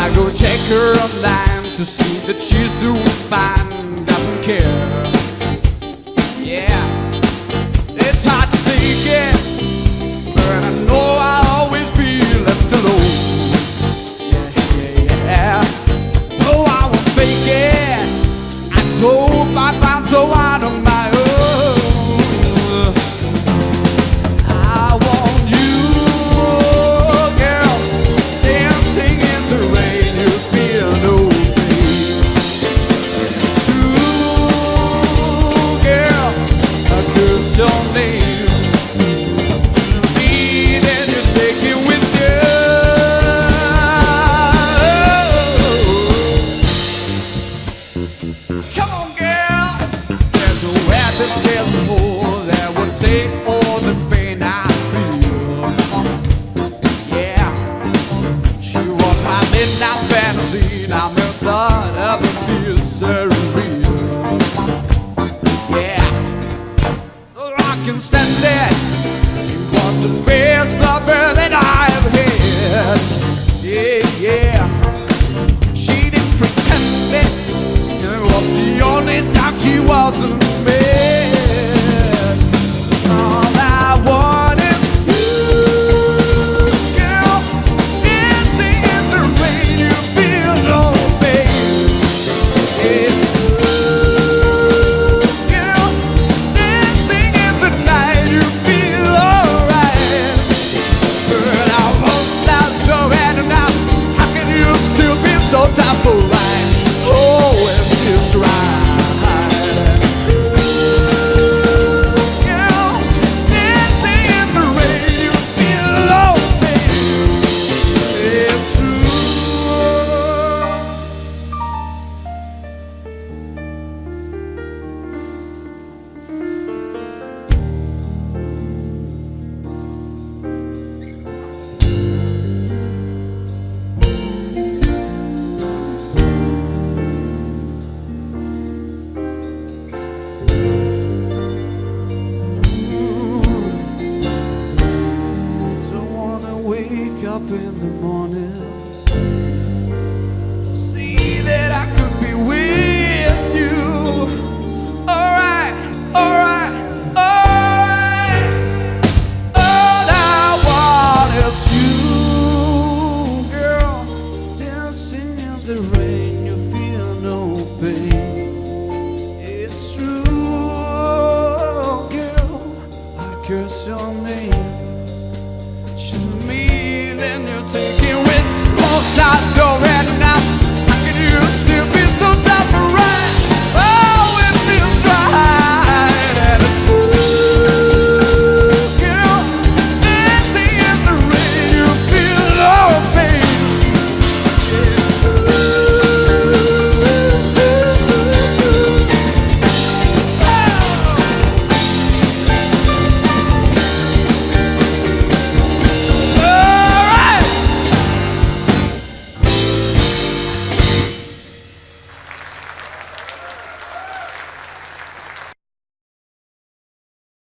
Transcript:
I go check her online to see that she's doing fine. Doesn't care. Yeah, it's hard to take it, but I know I'll always be left alone. Yeah. Oh, I won't fake it. I hope I found someone of my own. I want you, girl, dancing in the rain. You feel no pain. It's true, girl, I curse your name. Need and you take it with you. Come on, girl. There's no rabbit tail more that will take all the pain I feel. Yeah, she was my midnight fantasy. Now my thought of it feels surreal. Yeah, I can stand it. She was the best lover that I ever had. Yeah. She didn't pretend it. It was the only time she wasn't mad. All I want is you, girl, dancing in the rain. You feel no pain. It's true, girl, dancing in the night. You feel alright. But I won't stop going now. How can you still be so tough for right? Oh, it feels right. Girl, dancing in the rain. You feel lonely. It's true. Don't wanna wake up in the morning, see that I could be with